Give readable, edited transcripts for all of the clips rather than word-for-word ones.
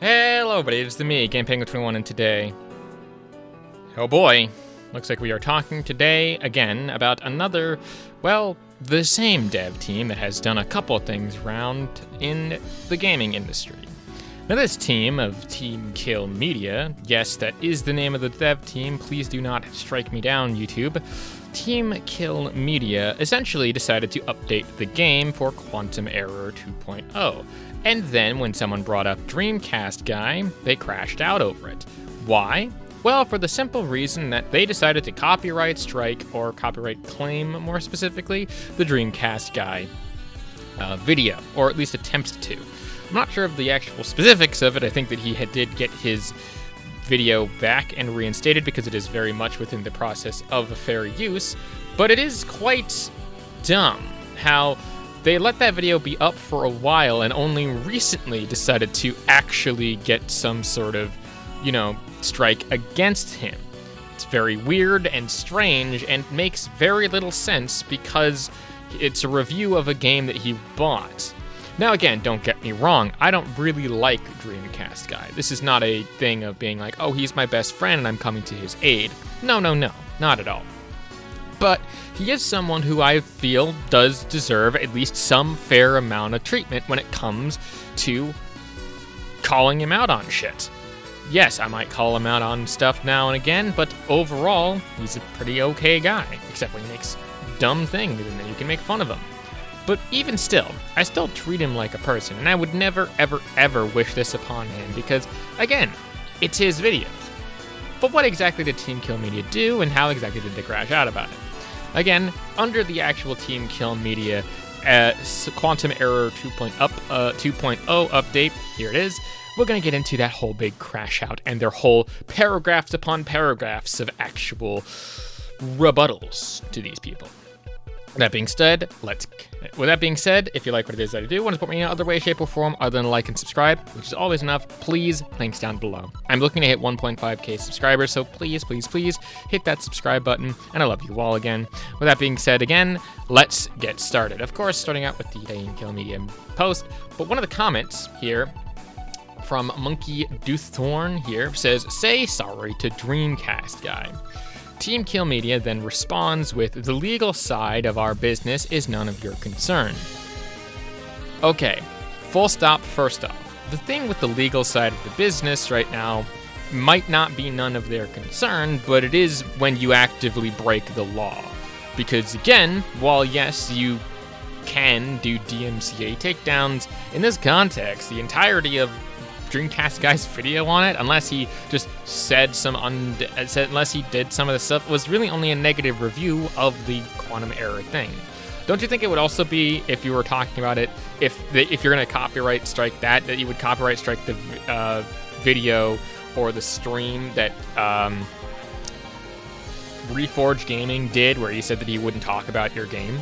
Hello everybody, it's me, GamePenguin21, and today, oh boy, looks like we are talking today again about another, well, the same dev team that has done a couple things around in the gaming industry. Now this team of Teamkill Media, yes, that is the name of the dev team, please do not strike me down, YouTube. Teamkill Media essentially decided to update the game for Quantum Error 2.0. And then when someone brought up DreamCast guy, they crashed out over it. Why? Well, for the simple reason that they decided to copyright strike, or copyright claim more specifically, the DreamCast guy video, or at least attempts to. I'm not sure of the actual specifics of it. I think that he did get his video back and reinstated because it is very much within the process of fair use, but it is quite dumb how they let that video be up for a while and only recently decided to actually get some sort of, strike against him. It's very weird and strange and makes very little sense because it's a review of a game that he bought. Now again, don't get me wrong, I don't really like DreamCast guy. This is not a thing of being like, oh, he's my best friend and I'm coming to his aid. No, not at all. But he is someone who I feel does deserve at least some fair amount of treatment when it comes to calling him out on shit. Yes, I might call him out on stuff now and again, but overall, he's a pretty okay guy, except when he makes dumb things and then you can make fun of him. But even still, I still treat him like a person, and I would never, ever wish this upon him because, again, it's his videos. But what exactly did Teamkill Media do, and how exactly did they crash out about it? Again, under the actual Teamkill Media Quantum Error 2.0 update, here it is, we're going to get into that whole big crash out and their whole paragraphs upon paragraphs of actual rebuttals to these people. With that being said, if you like what it is that I do, want to support me in other way, shape, or form other than like and subscribe, which is always enough, please, links down below. I'm looking to hit 1.5k subscribers, so please hit that subscribe button, and I love you all again. With that being said, again, let's get started. Of course, starting out with the Teamkill Media post, but one of the comments here from Monkey Dooththorn here says, "Say sorry to Dreamcast guy." Teamkill Media then responds with, "The legal side of our business is none of your concern." Okay, full stop, first off. The thing with the legal side of the business right now might not be none of their concern, but it is when you actively break the law. Because again, while yes, you can do DMCA takedowns, in this context, the entirety of Dreamcast guy's video on it, unless he just said unless he did some of the stuff, was really only a negative review of the Quantum Error thing. Don't you think it would also be, if you were talking about it, if you're going to copyright strike that you would copyright strike the video or the stream that Reforged Gaming did, where he said that he wouldn't talk about your game?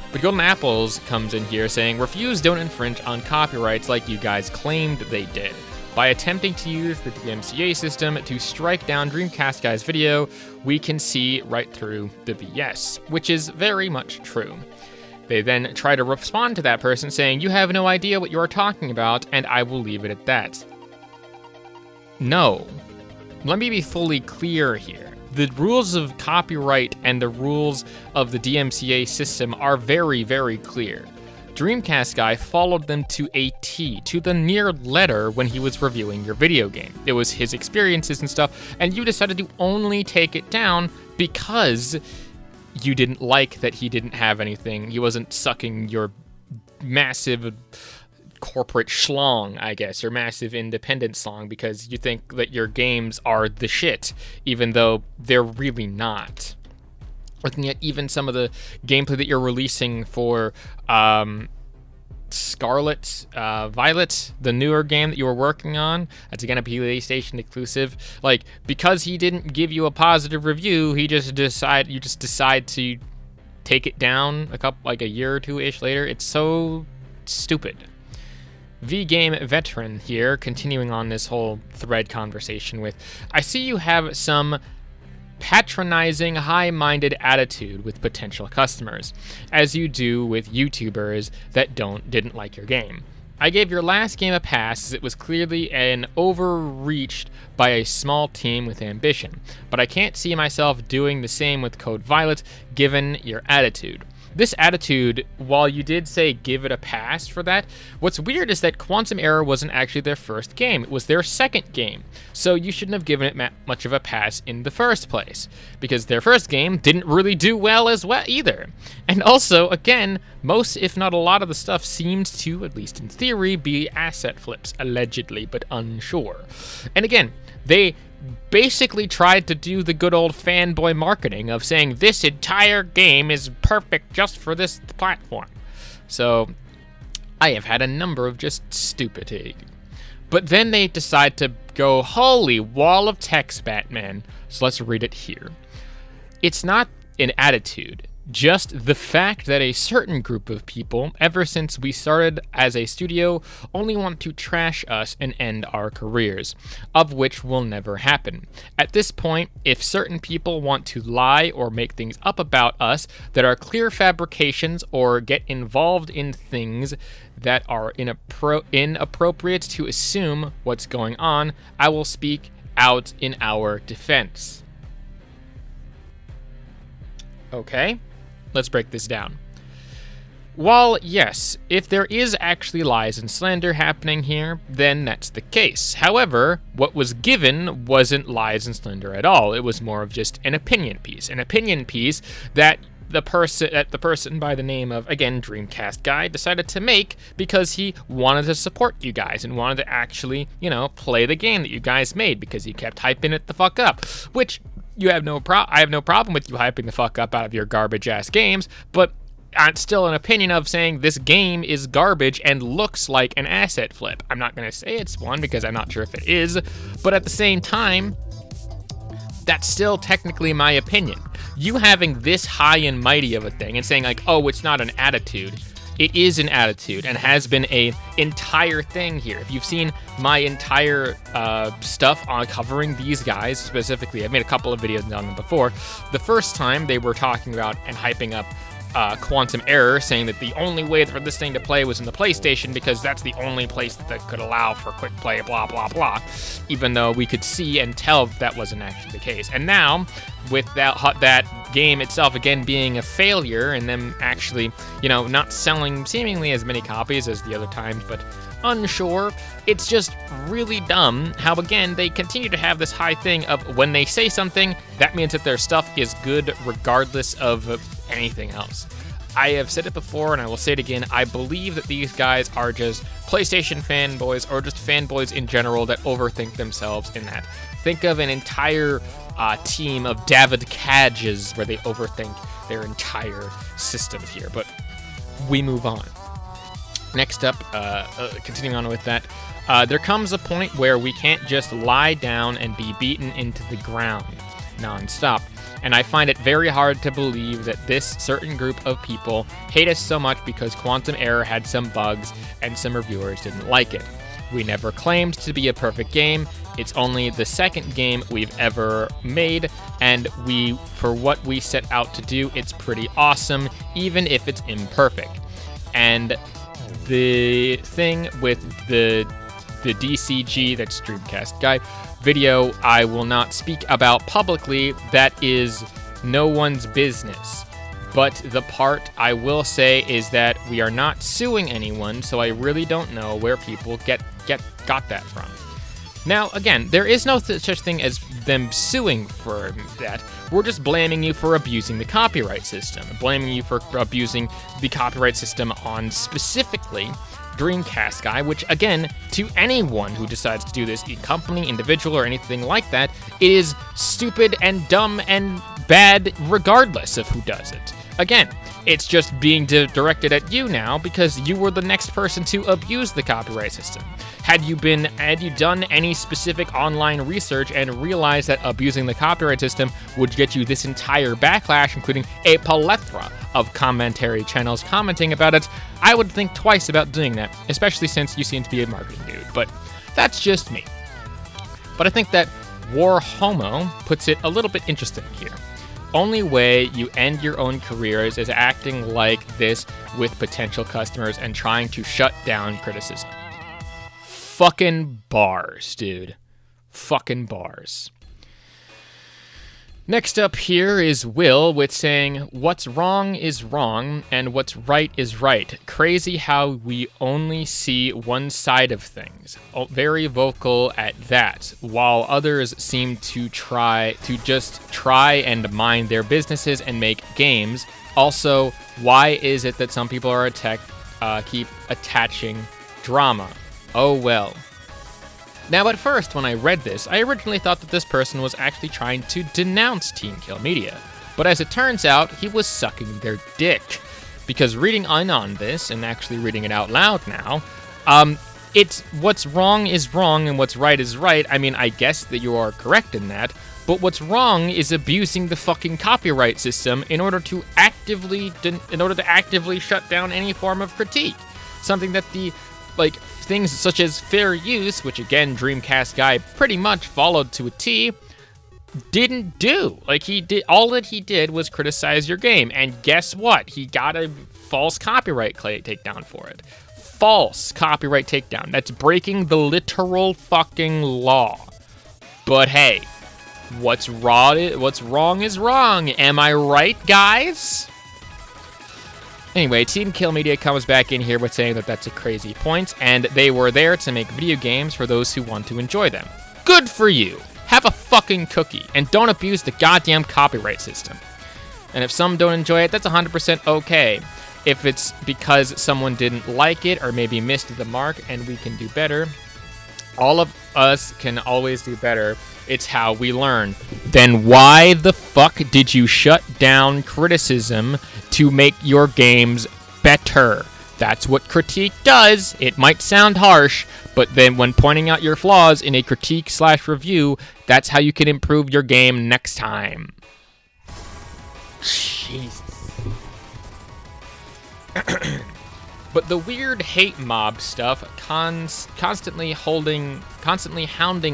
But Golden Apples comes in here saying, "Refuse don't infringe on copyrights like you guys claimed they did. By attempting to use the DMCA system to strike down Dreamcast guy's video, we can see right through the BS," which is very much true. They then try to respond to that person saying, "You have no idea what you are talking about, and I will leave it at that." No. Let me be fully clear here. The rules of copyright and the rules of the DMCA system are very, very clear. Dreamcast guy followed them to a T, to the near letter when he was reviewing your video game. It was his experiences and stuff, and you decided to only take it down because you didn't like that he didn't have anything. He wasn't sucking your massive corporate schlong, I guess, or massive independent slong, because you think that your games are the shit, even though they're really not. Looking at even some of the gameplay that you're releasing for Scarlet Violet, the newer game that you were working on, that's again a PlayStation exclusive. Like, because he didn't give you a positive review, you just decide to take it down a year or two-ish later. It's so stupid. V-Game Veteran here, continuing on this whole thread conversation with, "I see you have some patronizing, high-minded attitude with potential customers, as you do with YouTubers that didn't like your game. I gave your last game a pass as it was clearly an overreached by a small team with ambition, but I can't see myself doing the same with Code Violet given your attitude. This attitude, while you did say give it a pass for that, what's weird is that Quantum Error wasn't actually their first game. It was their second game. So you shouldn't have given it much of a pass in the first place, because their first game didn't really do well as well either. And also, again, most, if not a lot of the stuff seemed to, at least in theory, be asset flips, allegedly, but unsure. And again, they basically tried to do the good old fanboy marketing of saying this entire game is perfect just for this platform. So I have had a number of just stupidity. But then they decide to go, holy wall of text, Batman. So let's read it here. It's not an attitude, just the fact that a certain group of people, ever since we started as a studio, only want to trash us and end our careers, of which will never happen. At this point, if certain people want to lie or make things up about us that are clear fabrications or get involved in things that are inappropriate to assume what's going on, I will speak out in our defense. Okay. Let's break this down. While, yes, if there is actually lies and slander happening here, then that's the case. However, what was given wasn't lies and slander at all. It was more of just an opinion piece. An opinion piece that the person by the name of, again, DreamCast guy decided to make because he wanted to support you guys and wanted to actually, play the game that you guys made because he kept hyping it the fuck up, which I have no problem with you hyping the fuck up out of your garbage-ass games, but it's still an opinion of saying this game is garbage and looks like an asset flip. I'm not going to say it's one because I'm not sure if it is, but at the same time, that's still technically my opinion. You having this high and mighty of a thing and saying like, oh, it's not an attitude. It is an attitude and has been an entire thing here. If you've seen my entire stuff on covering these guys specifically, I've made a couple of videos on them before. The first time they were talking about and hyping up Quantum Error, saying that the only way for this thing to play was in the PlayStation because that's the only place that could allow for quick play, blah, blah, blah, even though we could see and tell that wasn't actually the case. And now, with that game itself again being a failure and them actually, not selling seemingly as many copies as the other times, but unsure, it's just really dumb how, again, they continue to have this high thing of when they say something, that means that their stuff is good regardless of anything else. I have said it before and I will say it again, I believe that these guys are just PlayStation fanboys or just fanboys in general that overthink themselves in that. Think of an entire team of David Cages where they overthink their entire system here, but we move on. Next up, continuing on with that, there comes a point where we can't just lie down and be beaten into the ground non-stop. And I find it very hard to believe that this certain group of people hate us so much because Quantum Error had some bugs and some reviewers didn't like it. We never claimed to be a perfect game. It's only the second game we've ever made, and for what we set out to do, it's pretty awesome, even if it's imperfect. And the thing with the DCG, that's DreamCast guy, video I will not speak about publicly, that is no one's business. But the part I will say is that we are not suing anyone, so I really don't know where people got that from. Now, again, there is no such thing as them suing for that. We're just blaming you for abusing the copyright system, blaming you for abusing the copyright system on specifically DreamCast guy, which, again, to anyone who decides to do this, company, individual, or anything like that, is stupid and dumb and bad regardless of who does it. Again, it's just being directed at you now because you were the next person to abuse the copyright system. Had you done any specific online research and realized that abusing the copyright system would get you this entire backlash, including a plethora of commentary channels commenting about it, I would think twice about doing that, especially since you seem to be a marketing dude. But that's just me. But I think that War Homo puts it a little bit interesting here. Only way you end your own careers is acting like this with potential customers and trying to shut down criticism. Fucking bars, dude. Fucking bars. Next up here is Will with saying, what's wrong is wrong and what's right is right. Crazy how we only see one side of things. Very vocal at that, while others seem to just try and mind their businesses and make games. Also, why is it that some people are keep attaching drama? Oh well. Now, at first, when I read this, I originally thought that this person was actually trying to denounce Teamkill Media. But as it turns out, he was sucking their dick. Because reading on this, and actually reading it out loud now, it's what's wrong is wrong and what's right is right. I mean, I guess that you are correct in that. But what's wrong is abusing the fucking copyright system in order to actively shut down any form of critique. Something that things such as fair use, which again, DreamCast guy pretty much followed to a T, didn't do. All that he did was criticize your game, and guess what? He got a false copyright takedown for it. False copyright takedown. That's breaking the literal fucking law. But hey, what's wrong is wrong. Am I right, guys? Anyway, Teamkill Media comes back in here with saying that that's a crazy point, and they were there to make video games for those who want to enjoy them. Good for you! Have a fucking cookie, and don't abuse the goddamn copyright system. And if some don't enjoy it, that's 100% okay. If it's because someone didn't like it, or maybe missed the mark, and we can do better, all of us can always do better. It's how we learn. Then why the fuck did you shut down criticism to make your games better? That's what critique does. It might sound harsh, but then when pointing out your flaws in a critique/review, that's how you can improve your game next time. Jesus. But the weird hate mob stuff constantly hounding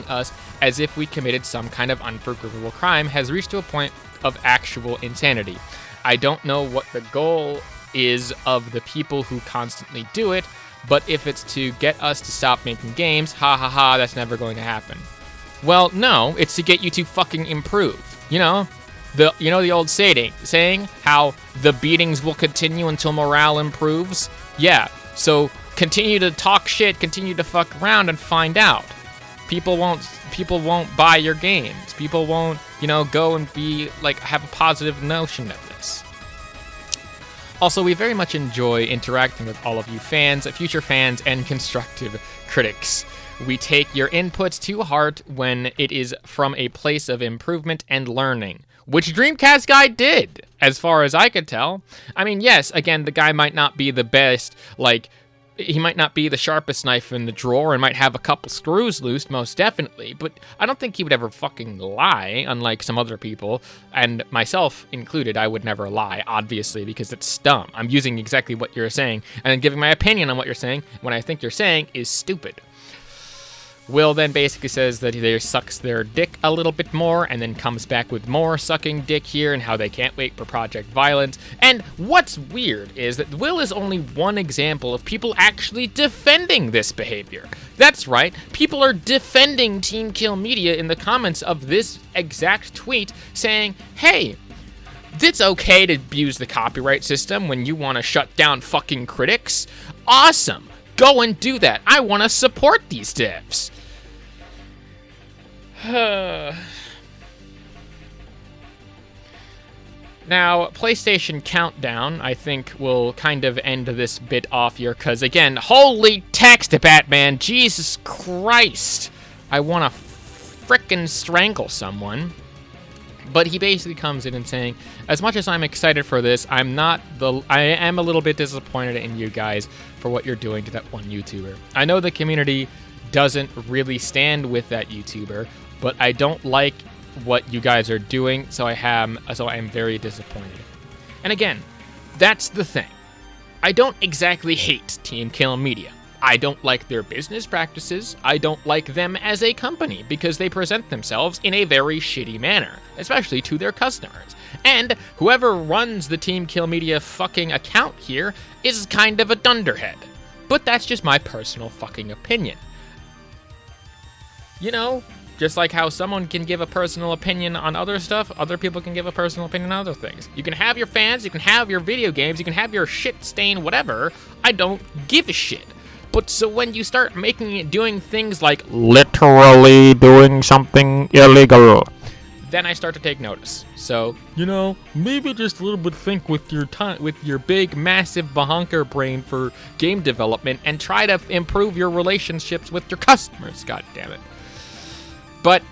us as if we committed some kind of unforgivable crime has reached to a point of actual insanity. I don't know what the goal is of the people who constantly do it, but if it's to get us to stop making games, ha ha ha, that's never going to happen. Well, no, it's to get you to fucking improve. You know the old saying how the beatings will continue until morale improves? Yeah, so continue to talk shit, continue to fuck around and find out. People won't buy your games. People won't, go and be have a positive notion of this. Also, we very much enjoy interacting with all of you fans, future fans, and constructive critics. We take your inputs to heart when it is from a place of improvement and learning, which DreamCast guy did, as far as I could tell. I mean, yes, again, the guy might not be the best, he might not be the sharpest knife in the drawer and might have a couple screws loose, most definitely, but I don't think he would ever fucking lie, unlike some other people, and myself included. I would never lie, obviously, because it's dumb. I'm using exactly what you're saying, and then giving my opinion on what you're saying when I think you're saying is stupid. Will then basically says that he sucks their dick a little bit more, and then comes back with more sucking dick here and how they can't wait for Project Violence. And what's weird is that Will is only one example of people actually defending this behavior. That's right, people are defending Teamkill Media in the comments of this exact tweet, saying, hey, it's okay to abuse the copyright system when you want to shut down fucking critics. Awesome! Go and do that. I want to support these devs. Now, PlayStation Countdown, I think, will kind of end this bit off here, because, again, holy text, Batman, Jesus Christ, I want to frickin' strangle someone. But he basically comes in and saying, as much as I'm excited for this, I am a little bit disappointed in you guys for what you're doing to that one YouTuber. I know the community doesn't really stand with that YouTuber, but I don't like what you guys are doing, so I am very disappointed. And again, that's the thing. I don't exactly hate Teamkill Media. I don't like their business practices. I don't like them as a company because they present themselves in a very shitty manner, especially to their customers. And whoever runs the Teamkill Media fucking account here is kind of a dunderhead. But that's just my personal fucking opinion. You know, just like how someone can give a personal opinion on other stuff, other people can give a personal opinion on other things. You can have your fans, you can have your video games, you can have your shit stain, whatever. I don't give a shit. But so when you start making it doing things like literally doing something illegal, then I start to take notice. So, you know, maybe just a little bit think with your time, with your big, massive bahunker brain for game development and try to improve your relationships with your customers. God damn it. But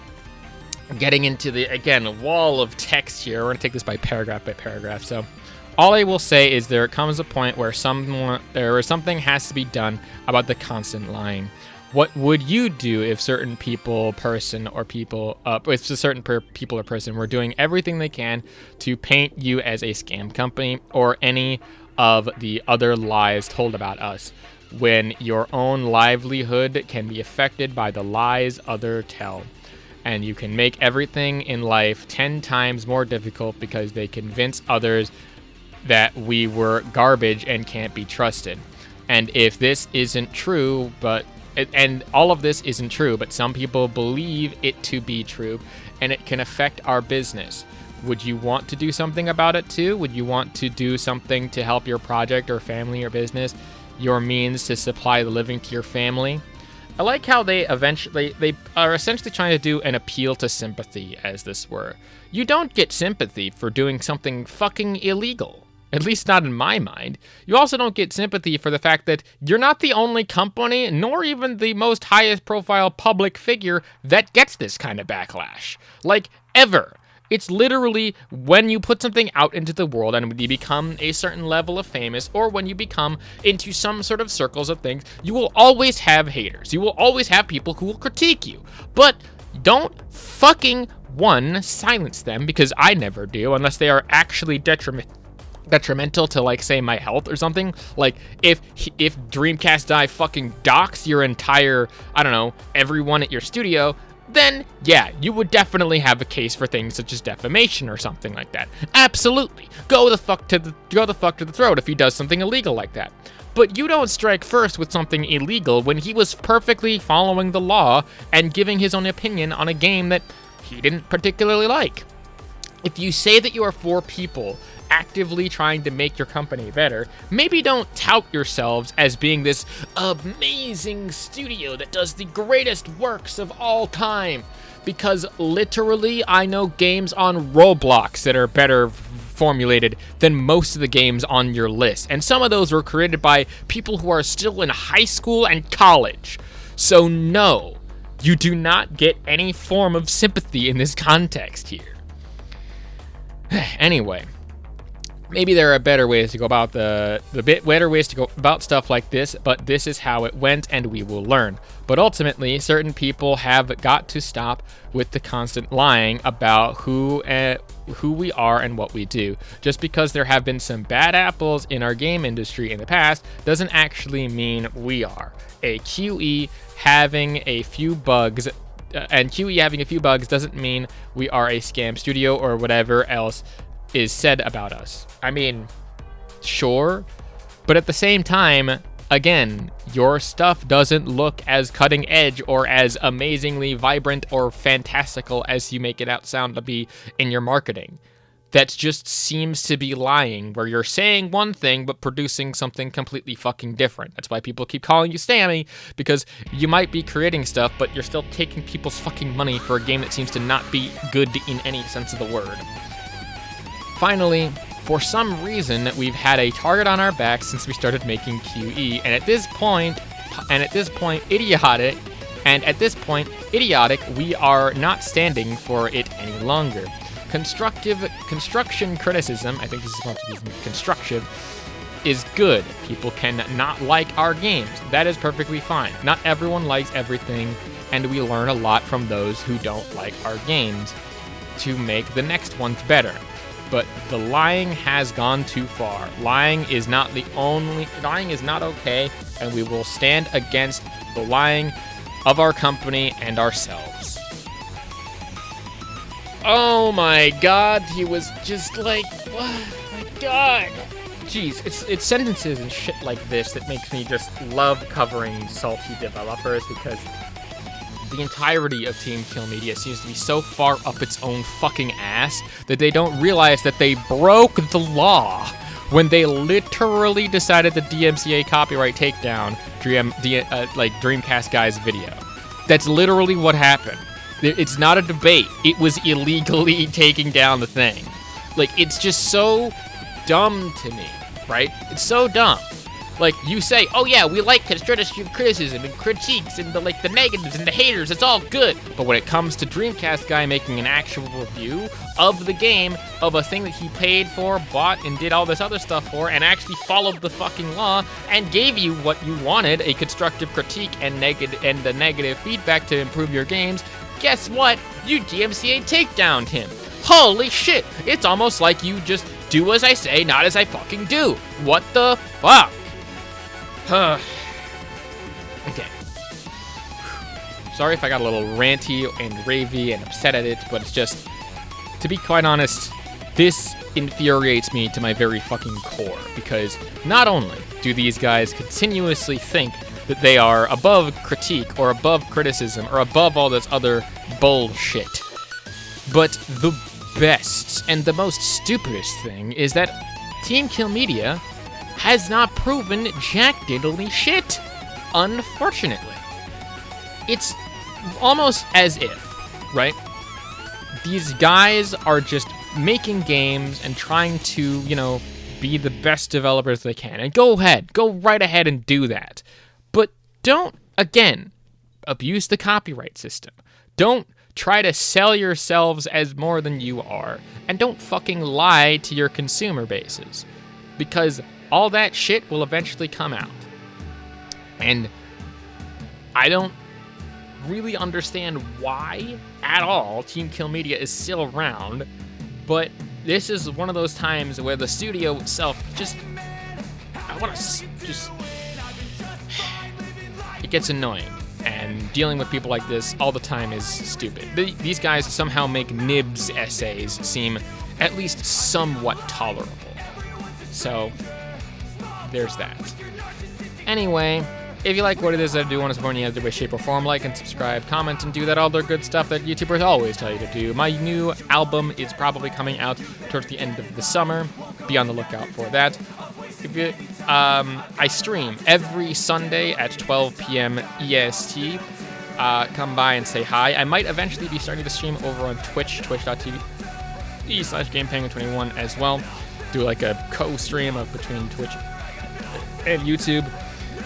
getting into the, again, wall of text here, we're going to take this by paragraph. So all I will say is there comes a point where something has to be done about the constant lying. What would you do if certain people, person, or people, if a certain people or person were doing everything they can to paint you as a scam company or any of the other lies told about us, when your own livelihood can be affected by the lies others tell? And you can make everything in life 10 times more difficult because they convince others that we were garbage and can't be trusted. And if this isn't true, and all of this isn't true, but some people believe it to be true, and it can affect our business. Would you want to do something about it too? Would you want to do something to help your project or family or business, your means to supply the living to your family? I like how they are essentially trying to do an appeal to sympathy, as this were. You don't get sympathy for doing something fucking illegal. At least not in my mind. You also don't get sympathy for the fact that you're not the only company, nor even the most highest profile public figure that gets this kind of backlash. Like, ever. It's literally when you put something out into the world and when you become a certain level of famous, or when you become into some sort of circles of things, you will always have haters. You will always have people who will critique you. But don't fucking, silence them, because I never do, unless they are actually detrimental to, like, say, my health or something. Like, if DreamCast die fucking docks your entire, I don't know, everyone at your studio, then yeah, you would definitely have a case for things such as defamation or something like that. Absolutely. Go the fuck to the throat if he does something illegal like that. But you don't strike first with something illegal when he was perfectly following the law and giving his own opinion on a game that he didn't particularly like. If you say that you are for people actively trying to make your company better, maybe don't tout yourselves as being this amazing studio that does the greatest works of all time. Because literally, I know games on Roblox that are better formulated than most of the games on your list. And some of those were created by people who are still in high school and college. So no, you do not get any form of sympathy in this context here. Anyway, maybe there are better ways to go about better ways to go about stuff like this, but this is how it went, and we will learn. But ultimately, certain people have got to stop with the constant lying about who we are and what we do. Just because there have been some bad apples in our game industry in the past doesn't actually mean we are. A QE having a few bugs doesn't mean we are a scam studio or whatever else is said about us. I mean, sure, but at the same time, again, your stuff doesn't look as cutting edge or as amazingly vibrant or fantastical as you make it out sound to be in your marketing. That just seems to be lying, where you're saying one thing but producing something completely fucking different. That's why people keep calling you Stammy, because you might be creating stuff, but you're still taking people's fucking money for a game that seems to not be good in any sense of the word. Finally, for some reason, we've had a target on our back since we started making QE, and at this point, idiotic, we are not standing for it any longer. Construction criticism, I think this is supposed to be constructive, is good. People can not like our games. That is perfectly fine. Not everyone likes everything, and we learn a lot from those who don't like our games to make the next ones better. But the lying has gone too far. Lying is not okay, and we will stand against the lying of our company and ourselves. Oh my god, he was just like, oh my god. Jeez, it's sentences and shit like this that makes me just love covering salty developers, because the entirety of Teamkill Media seems to be so far up its own fucking ass that they don't realize that they broke the law when they literally decided to DMCA copyright takedown DreamCast guy's video. That's literally what happened. It's not a debate. It was illegally taking down the thing. Like, it's just so dumb to me, right? It's so dumb. Like, you say, oh yeah, we like constructive criticism and critiques and the negatives and the haters, it's all good. But when it comes to DreamCast guy making an actual review of the game, of a thing that he paid for, bought, and did all this other stuff for, and actually followed the fucking law, and gave you what you wanted, a constructive critique and the negative feedback to improve your games, guess what? You DMCA takedowned him. Holy shit! It's almost like you just do as I say, not as I fucking do. What the fuck? Okay. Sorry if I got a little ranty and ravey and upset at it, but it's just, to be quite honest, this infuriates me to my very fucking core, because not only do these guys continuously think that they are above critique or above criticism or above all this other bullshit, but the best and the most stupidest thing is that Teamkill Media has not proven jack diddly shit, unfortunately. It's almost as if, right, these guys are just making games and trying to, be the best developers they can. And go right ahead and do that. But don't, again, abuse the copyright system. Don't try to sell yourselves as more than you are. And don't fucking lie to your consumer bases. Because all that shit will eventually come out. And I don't really understand why at all Teamkill Media is still around, but this is one of those times where the studio itself it gets annoying, and dealing with people like this all the time is stupid. These guys somehow make Nibs essays seem at least somewhat tolerable. So, there's that. Anyway, if you like what it is that I do, want to support me in any way, shape, or form, like and subscribe, comment, and do that other good stuff that YouTubers always tell you to do. My new album is probably coming out towards the end of the summer. Be on the lookout for that. If you, I stream every Sunday at 12 p.m. EST. Come by and say hi. I might eventually be starting to stream over on Twitch, twitch.tv/GamePenguin21 as well. Do like a co-stream of between Twitch and YouTube.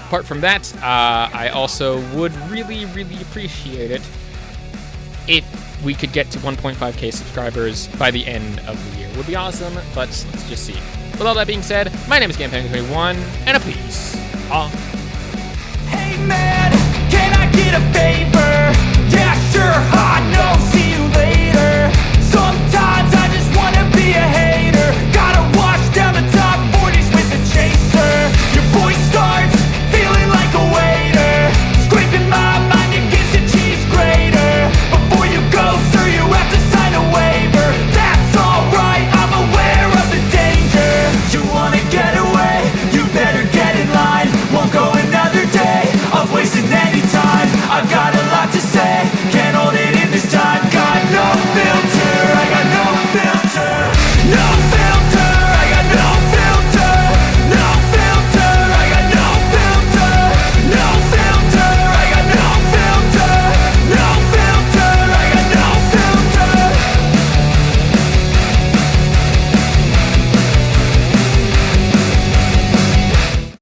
Apart from that, I also would really, really appreciate it if we could get to 1.5k subscribers by the end of the year. It would be awesome, but let's just see. With all that being said, my name is GamePenguin21, and a peace. Hey man, can I get a favor?